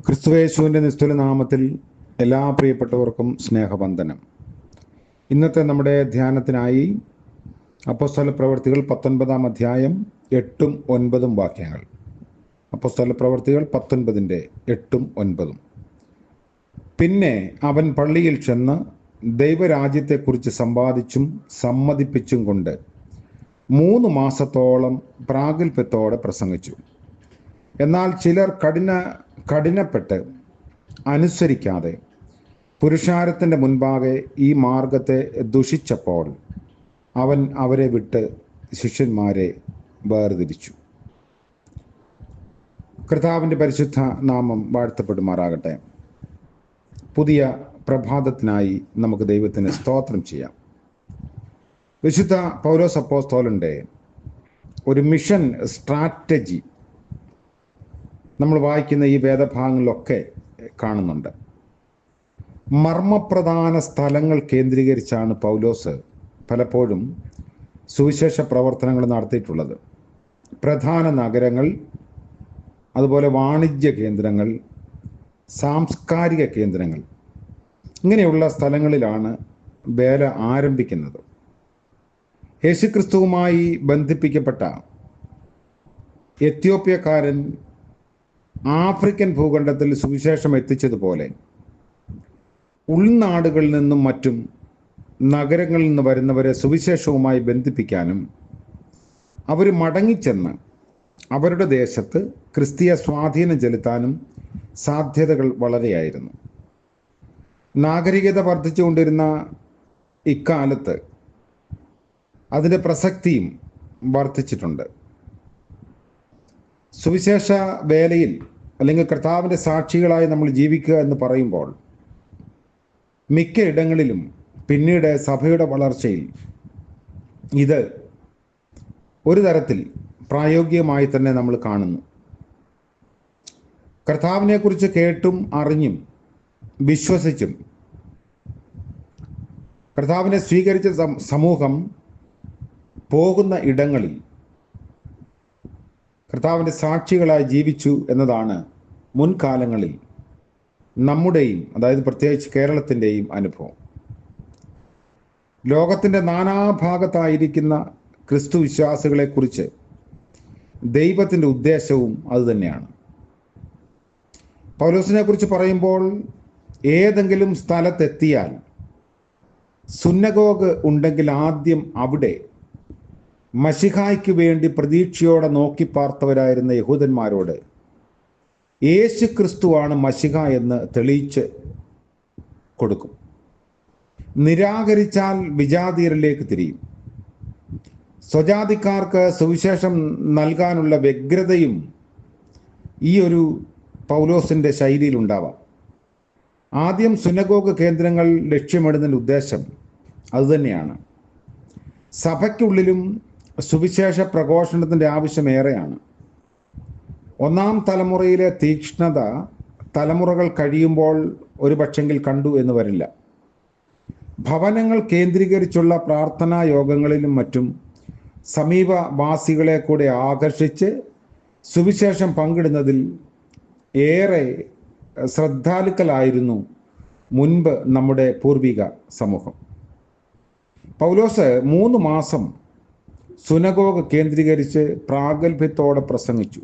ക്രിസ്തുയേശുവിൻ്റെ നിസ്തുല നാമത്തിൽ എല്ലാ പ്രിയപ്പെട്ടവർക്കും സ്നേഹവന്ദനം. ഇന്നത്തെ നമ്മുടെ ധ്യാനത്തിനായി അപ്പോസ്തല പ്രവൃത്തികൾ 19-ാം അധ്യായം 8ഉം 9ഉം വാക്യങ്ങൾ. അപ്പോസ്തല പ്രവൃത്തികൾ 19-ന്റെ 8ഉം 9ഉം. പിന്നെ അവൻ പള്ളിയിൽ ചെന്ന് ദൈവരാജ്യത്തെക്കുറിച്ച് സമ്പാദിച്ചും സമ്മതിപ്പിച്ചും കൊണ്ട് 3 മാസത്തോളം പ്രാഗൽഭ്യത്തോടെ പ്രസംഗിച്ചു. എന്നാൽ ചിലർ കഠിനപ്പെട്ട് അനുസരിക്കാതെ പുരുഷാരത്തിൻ്റെ മുൻപാകെ ഈ മാർഗത്തെ ദുഷിച്ചപ്പോൾ അവൻ അവരെ വിട്ട് ശിഷ്യന്മാരെ വേർതിരിച്ചു. കർത്താവിൻ്റെ പരിശുദ്ധ നാമം വാഴ്ത്തപ്പെടുമാറാകട്ടെ. പുതിയ പ്രഭാതത്തിനായി നമുക്ക് ദൈവത്തിന് സ്തോത്രം ചെയ്യാം. വിശുദ്ധ പൗലോസ് അപ്പോസ്തലൻ്റെ ഒരു മിഷൻ സ്ട്രാറ്റജി നമ്മൾ വായിക്കുന്ന ഈ വേദഭാഗങ്ങളിലൊക്കെ കാണുന്നുണ്ട്. മർമ്മപ്രധാന സ്ഥലങ്ങൾ കേന്ദ്രീകരിച്ചാണ് പൗലോസ് പലപ്പോഴും സുവിശേഷ പ്രവർത്തനങ്ങൾ നടത്തിയിട്ടുള്ളത്. പ്രധാന നഗരങ്ങൾ, അതുപോലെ വാണിജ്യ കേന്ദ്രങ്ങൾ, സാംസ്കാരിക കേന്ദ്രങ്ങൾ, ഇങ്ങനെയുള്ള സ്ഥലങ്ങളിലാണ് വേല ആരംഭിക്കുന്നത്. യേശുക്രിസ്തുവുമായി ബന്ധിപ്പിക്കപ്പെട്ട എത്യോപ്യക്കാരൻ ആഫ്രിക്കൻ ഭൂഖണ്ഡത്തിൽ സുവിശേഷം എത്തിച്ചതുപോലെ ഉൾനാടുകളിൽ നിന്നും മറ്റും നഗരങ്ങളിൽ നിന്ന് വരുന്നവരെ സുവിശേഷവുമായി ബന്ധിപ്പിക്കാനും അവർ മടങ്ങിച്ചെന്ന് അവരുടെ ദേശത്ത് ക്രിസ്തീയ സ്വാധീനം ചെലുത്താനും സാധ്യതകൾ വളരെയായിരുന്നു. നാഗരികത വർദ്ധിച്ചുകൊണ്ടിരുന്ന ഇക്കാലത്ത് അതിൻ്റെ പ്രസക്തിയും വർദ്ധിച്ചിട്ടുണ്ട്. സുവിശേഷ വേലയിൽ അല്ലെങ്കിൽ കർത്താവിൻ്റെ സാക്ഷികളായി നമ്മൾ ജീവിക്കുക എന്ന് പറയുമ്പോൾ മിക്ക ഇടങ്ങളിലും പിന്നീട് സഭയുടെ വളർച്ചയിൽ ഇത് ഒരു തരത്തിൽ പ്രായോഗികമായി തന്നെ നമ്മൾ കാണുന്നു. കർത്താവിനെക്കുറിച്ച് കേട്ടും അറിഞ്ഞും വിശ്വസിച്ചും കർത്താവിനെ സ്വീകരിച്ച സമൂഹം പോകുന്ന ഇടങ്ങളിൽ കർത്താവിൻ്റെ സാക്ഷികളായി ജീവിച്ചു എന്നതാണ് മുൻകാലങ്ങളിൽ നമ്മുടെയും, അതായത് പ്രത്യേകിച്ച് കേരളത്തിൻ്റെയും അനുഭവം. ലോകത്തിൻ്റെ നാനാഭാഗത്തായിരിക്കുന്ന ക്രിസ്തു വിശ്വാസികളെക്കുറിച്ച് ദൈവത്തിൻ്റെ ഉദ്ദേശവും അതുതന്നെയാണ്. പൗലോസിനെ കുറിച്ച് പറയുമ്പോൾ ഏതെങ്കിലും സ്ഥലത്തെത്തിയാൽ സുന്നഗോഗ് ഉണ്ടെങ്കിൽ ആദ്യം അവിടെ മശിഹായ്ക്ക് വേണ്ടി പ്രതീക്ഷയോടെ നോക്കിപ്പാർത്തവരായിരുന്ന യഹൂദന്മാരോട് യേശു ക്രിസ്തുവാണ് മശിഹ എന്ന് തെളിയിച്ച് കൊടുക്കും. നിരാകരിച്ചാൽ വിജാതീയരിലേക്ക് തിരിയും. സ്വജാതിക്കാർക്ക് സുവിശേഷം നൽകാനുള്ള വ്യഗ്രതയും ഈ ഒരു പൗലോസിൻ്റെ ശൈലിയിൽ ഉണ്ടാവാം. ആദ്യം സുനഗോഗ് കേന്ദ്രങ്ങൾ ലക്ഷ്യമിടുന്നതിൻ്റെ ഉദ്ദേശം അതുതന്നെയാണ്. സഭയ്ക്കുള്ളിലും സുവിശേഷ പ്രഘോഷണത്തിൻ്റെ ആവശ്യമേറെയാണ്. 1-ാം തലമുറയിലെ തീക്ഷ്ണത തലമുറകൾ കഴിയുമ്പോൾ ഒരു പക്ഷെങ്കിൽ കണ്ടു എന്ന് വരില്ല. ഭവനങ്ങൾ കേന്ദ്രീകരിച്ചുള്ള പ്രാർത്ഥനാ യോഗങ്ങളിലും മറ്റും സമീപവാസികളെ കൂടെ ആകർഷിച്ച് സുവിശേഷം പങ്കിടുന്നതിൽ ഏറെ ശ്രദ്ധാലുക്കളായിരുന്നു മുൻപ് നമ്മുടെ പൂർവിക സമൂഹം. പൗലോസ് 3 മാസം സുനഗോഗ് കേന്ദ്രീകരിച്ച് പ്രാഗൽഭ്യത്തോടെ പ്രസംഗിച്ചു.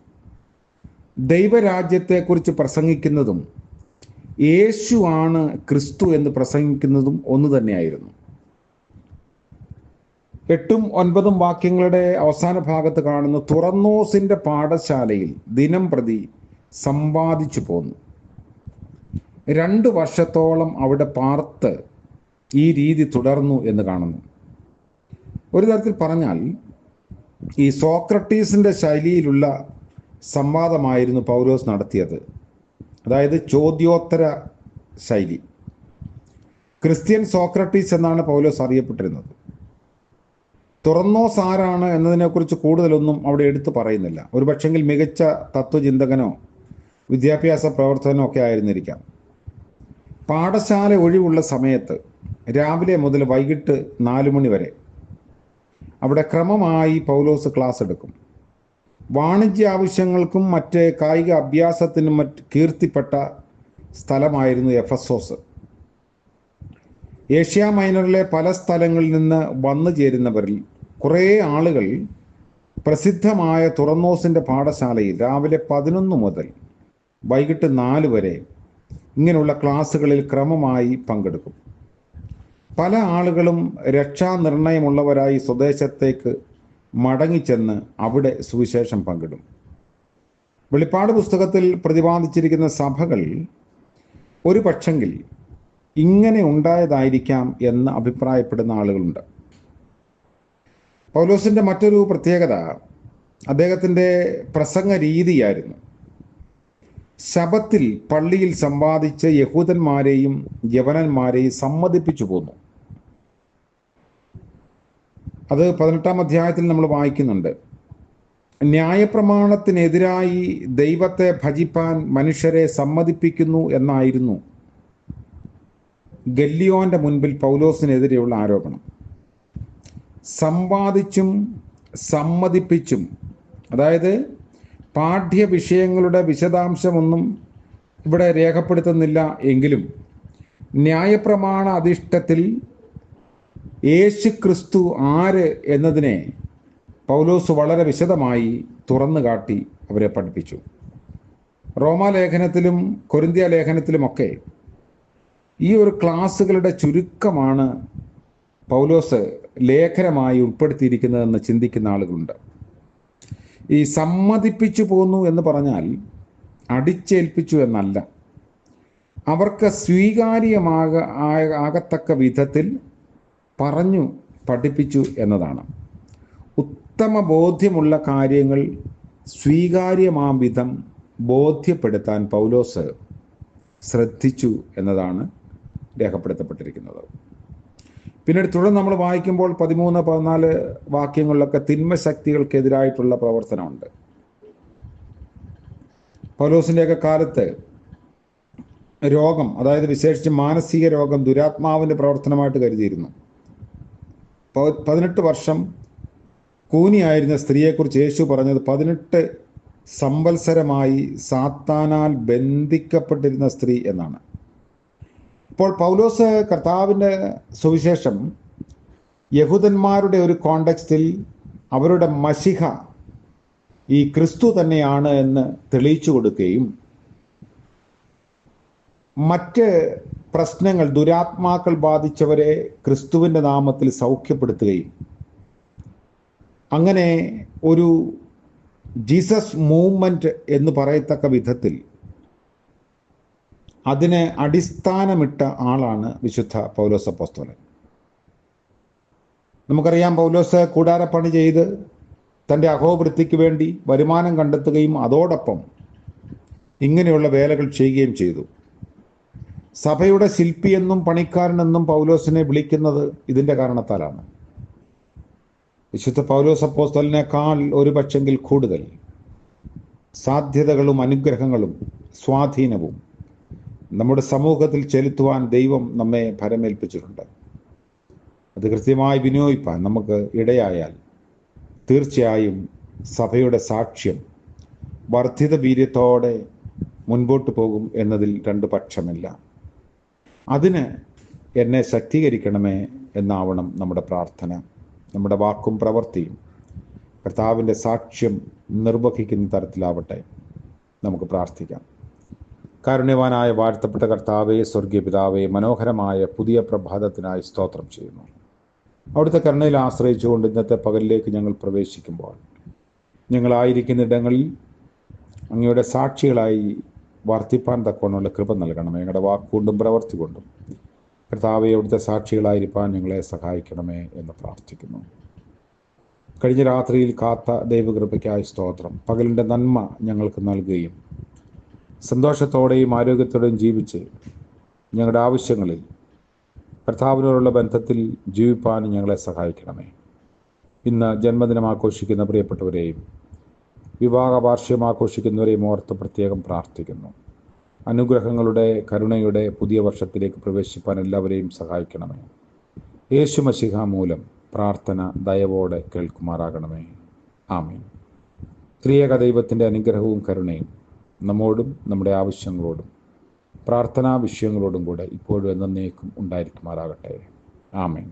ദൈവരാജ്യത്തെക്കുറിച്ച് പ്രസംഗിക്കുന്നതും യേശു ആണ് ക്രിസ്തു എന്ന് പ്രസംഗിക്കുന്നതും ഒന്നു തന്നെയായിരുന്നു. 8ഉം 9ഉം വാക്യങ്ങളുടെ അവസാന ഭാഗത്ത് കാണുന്ന തുറന്നോസിന്റെ പാഠശാലയിൽ ദിനം പ്രതി സമ്പാദിച്ചു പോന്നു. 2 വർഷത്തോളം അവിടെ പാർത്ത് ഈ രീതി തുടർന്നു എന്ന് കാണുന്നു. ഒരു തരത്തിൽ പറഞ്ഞാൽ ഈ സോക്രട്ടീസിൻ്റെ ശൈലിയിലുള്ള സംവാദമായിരുന്നു പൗലോസ് നടത്തിയത്. അതായത് ചോദ്യോത്തര ശൈലി. ക്രിസ്ത്യൻ സോക്രട്ടീസ് എന്നാണ് പൗലോസ് അറിയപ്പെട്ടിരുന്നത്. തുറന്നോസ് ആരാണ് എന്നതിനെക്കുറിച്ച് കൂടുതലൊന്നും അവിടെ എടുത്തു പറയുന്നില്ല. ഒരു പക്ഷെങ്കിൽ മികച്ച തത്വചിന്തകനോ വിദ്യാഭ്യാസ പ്രവർത്തകനോ ഒക്കെ ആയിരുന്നിരിക്കാം. പാഠശാല ഒഴിവുള്ള സമയത്ത് രാവിലെ മുതൽ വൈകിട്ട് 4 മണി വരെ അവിടെ ക്രമമായി പൗലോസ് ക്ലാസ് എടുക്കും. വാണിജ്യ ആവശ്യങ്ങൾക്കും മറ്റ് കായിക അഭ്യാസത്തിനും മറ്റ് കീർത്തിപ്പെട്ട സ്ഥലമായിരുന്നു എഫസോസ്. ഏഷ്യ മൈനറിലെ പല സ്ഥലങ്ങളിൽ നിന്ന് വന്നു ചേരുന്നവരിൽ കുറേ ആളുകൾ പ്രസിദ്ധമായ തുറന്നോസിൻ്റെ പാഠശാലയിൽ രാവിലെ 11 മുതൽ വൈകിട്ട് 4 വരെ ഇങ്ങനെയുള്ള ക്ലാസ്സുകളിൽ ക്രമമായി പങ്കെടുക്കും. പല ആളുകളും രക്ഷാനിർണയമുള്ളവരായി സ്വദേശത്തേക്ക് മടങ്ങിച്ചെന്ന് അവിടെ സുവിശേഷം പങ്കിടും. വെളിപ്പാട് പുസ്തകത്തിൽ പ്രതിപാദിച്ചിരിക്കുന്ന സഭകൾ ഒരു പക്ഷെങ്കിൽ ഇങ്ങനെ ഉണ്ടായതായിരിക്കാം എന്ന് അഭിപ്രായപ്പെടുന്ന ആളുകളുണ്ട്. പൗലോസിൻ്റെ മറ്റൊരു പ്രത്യേകത അദ്ദേഹത്തിൻ്റെ പ്രസംഗ രീതിയായിരുന്നു. ശബത്തിൽ പള്ളിയിൽ സമ്പാദിച്ച് യഹൂദന്മാരെയും യവനന്മാരെയും സമ്മതിപ്പിച്ചു പോന്നു. അത് 18-ാം അധ്യായത്തിൽ നമ്മൾ വായിക്കുന്നുണ്ട്. ന്യായപ്രമാണത്തിനെതിരായി ദൈവത്തെ ഭജിപ്പാൻ മനുഷ്യരെ സമ്മതിപ്പിക്കുന്നു എന്നായിരുന്നു ഗല്ലിയോന്റെ മുൻപിൽ പൗലോസിനെതിരെയുള്ള ആരോപണം. സമ്പാദിച്ചും സമ്മതിപ്പിച്ചും, അതായത് പാഠ്യവിഷയങ്ങളുടെ വിശദാംശമൊന്നും ഇവിടെ രേഖപ്പെടുത്തുന്നില്ല എങ്കിലും ന്യായപ്രമാണ അധിഷ്ഠത്തിൽ യേശു ക്രിസ്തു ആര് എന്നതിനെ പൗലോസ് വളരെ വിശദമായി തുറന്നു കാട്ടി അവരെ പഠിപ്പിച്ചു. റോമാലേഖനത്തിലും കൊരിന്ത്യ ലേഖനത്തിലുമൊക്കെ ഈ ഒരു ക്ലാസ്സുകളുടെ ചുരുക്കമാണ് പൗലോസ് ലേഖനമായി ഉൾപ്പെടുത്തിയിരിക്കുന്നതെന്ന് ചിന്തിക്കുന്ന ആളുകളുണ്ട്. ഈ സമ്മതിപ്പിച്ചു പോന്നു എന്ന് പറഞ്ഞാൽ അടിച്ചേൽപ്പിച്ചു എന്നല്ല, അവർക്ക് സ്വീകാര്യമാകത്തക്ക വിധത്തിൽ പറഞ്ഞു പഠിപ്പിച്ചു എന്നതാണ്. ഉത്തമ ബോധ്യമുള്ള കാര്യങ്ങൾ സ്വീകാര്യമാം വിധം ബോധ്യപ്പെടുത്താൻ പൗലോസ് ശ്രദ്ധിച്ചു എന്നതാണ് രേഖപ്പെടുത്തപ്പെട്ടിരിക്കുന്നത്. പിന്നീട് തുടർന്ന് നമ്മൾ വായിക്കുമ്പോൾ 13-14 വാക്യങ്ങളിലൊക്കെ തിന്മ ശക്തികൾക്കെതിരായിട്ടുള്ള പ്രവർത്തനമുണ്ട്. പൗലോസിൻ്റെയൊക്കെ കാലത്ത് രോഗം, അതായത് വിശേഷിച്ച് മാനസിക രോഗം, ദുരാത്മാവിൻ്റെ പ്രവർത്തനമായിട്ട് കരുതിയിരുന്നു. 18 വർഷം കൂനിയായിരുന്ന സ്ത്രീയെക്കുറിച്ച് യേശു പറഞ്ഞത് 18 സംവത്സരമായി സാത്താനാൽ ബന്ധിക്കപ്പെട്ടിരുന്ന സ്ത്രീ എന്നാണ്. ഇപ്പോൾ പൗലോസ് കർത്താവിൻ്റെ സുവിശേഷം യഹൂദന്മാരുടെ ഒരു കോണ്ടെക്സ്റ്റിൽ അവരുടെ മശിഹ ഈ ക്രിസ്തു തന്നെയാണ് എന്ന് തെളിയിച്ചു കൊടുക്കുകയും മറ്റ് പ്രശ്നങ്ങൾ, ദുരാത്മാക്കൾ ബാധിച്ചവരെ ക്രിസ്തുവിൻ്റെ നാമത്തിൽ സൗഖ്യപ്പെടുത്തുകയും അങ്ങനെ ഒരു ജീസസ് മൂവ്മെന്റ് എന്ന് പറയത്തക്ക വിധത്തിൽ അതിന് അടിസ്ഥാനമിട്ട ആളാണ് വിശുദ്ധ പൗലോസ് അപ്പോസ്തലൻ. നമുക്കറിയാം, പൗലോസ് കൂടാരപ്പണി ചെയ്ത് തൻ്റെ അഹോവൃത്തിക്ക് വേണ്ടി വരുമാനം കണ്ടെത്തുകയും അതോടൊപ്പം ഇങ്ങനെയുള്ള വേലകൾ ചെയ്യുകയും ചെയ്തു. സഭയുടെ ശില്പിയെന്നും പണിക്കാരനെന്നും പൗലോസിനെ വിളിക്കുന്നത് ഇതിൻ്റെ കാരണത്താലാണ്. വിശുദ്ധ പൗലോസ് അപ്പോസ്തലനേക്കാൾ ഒരു പക്ഷെങ്കിൽ കൂടുതൽ സാധ്യതകളും അനുഗ്രഹങ്ങളും സ്വാധീനവും നമ്മുടെ സമൂഹത്തിൽ ചെലുത്തുവാൻ ദൈവം നമ്മെ ഭരമേൽപ്പിച്ചിട്ടുണ്ട്. അത് കൃത്യമായി വിനിയോഗിപ്പാൻ നമുക്ക് ഇടയായാൽ തീർച്ചയായും സഭയുടെ സാക്ഷ്യം വർദ്ധിത വീര്യത്തോടെ മുൻപോട്ട് പോകും എന്നതിൽ 2 പക്ഷമില്ല. അതിന് എന്നെ ശക്തീകരിക്കണമേ എന്നാവണം നമ്മുടെ പ്രാർത്ഥന. നമ്മുടെ വാക്കും പ്രവൃത്തിയും കർത്താവിൻ്റെ സാക്ഷ്യം നിർവഹിക്കുന്ന തരത്തിലാവട്ടെ. നമുക്ക് പ്രാർത്ഥിക്കാം. കാരുണ്യവാനായ വാഴ്ത്തപ്പെട്ട കർത്താവേ, സ്വർഗീയ പിതാവേ, മനോഹരമായ പുതിയ പ്രഭാതത്തിനായി സ്തോത്രം ചെയ്യുന്നു. അവിടുത്തെ കരുണയിൽ ആശ്രയിച്ചുകൊണ്ട് ഇന്നത്തെ പകലിലേക്ക് ഞങ്ങൾ പ്രവേശിക്കുമ്പോൾ ഞങ്ങളായിരിക്കുന്ന ഇടങ്ങളിൽ അങ്ങയുടെ സാക്ഷികളായി വർദ്ധിപ്പാൻ തക്കവണ്ണമുള്ള കൃപ നൽകണമേ. ഞങ്ങളുടെ വാക്കുകൊണ്ടും പ്രവൃത്തി കൊണ്ടും കർത്താവെ, അവിടുത്തെ സാക്ഷികളായിരിക്കാൻ ഞങ്ങളെ സഹായിക്കണമേ എന്ന് പ്രാർത്ഥിക്കുന്നു. കഴിഞ്ഞ രാത്രിയിൽ കാത്ത ദൈവകൃപയ്ക്കായി സ്തോത്രം. പകലിൻ്റെ നന്മ ഞങ്ങൾക്ക് നൽകുകയും സന്തോഷത്തോടെയും ആരോഗ്യത്തോടെയും ജീവിച്ച് ഞങ്ങളുടെ ആവശ്യങ്ങളിൽ കർത്താവിനോടുള്ള ബന്ധത്തിൽ ജീവിപ്പാൻ ഞങ്ങളെ സഹായിക്കണമേ. ഇന്ന് ജന്മദിനം ആഘോഷിക്കുന്ന പ്രിയപ്പെട്ടവരെയും വിവാഹ വാർഷികം ആഘോഷിക്കുന്നവരെയും ഓർത്ത് പ്രത്യേകം പ്രാർത്ഥിക്കുന്നു. അനുഗ്രഹങ്ങളുടെ, കരുണയുടെ പുതിയ വർഷത്തിലേക്ക് പ്രവേശിപ്പാൻ എല്ലാവരെയും സഹായിക്കണമേ. യേശു മശിഹ മൂലം പ്രാർത്ഥന ദയവോടെ കേൾക്കുമാറാകണമേ. ആമേൻ. ത്രിയേക ദൈവത്തിൻ്റെ അനുഗ്രഹവും കരുണയും നമ്മോടും നമ്മുടെ ആവശ്യങ്ങളോടും പ്രാർത്ഥനാ വിഷയങ്ങളോടും കൂടെ ഇപ്പോഴും എന്നേക്കും ഉണ്ടായിരിക്കുമാറാകട്ടെ. ആമേൻ.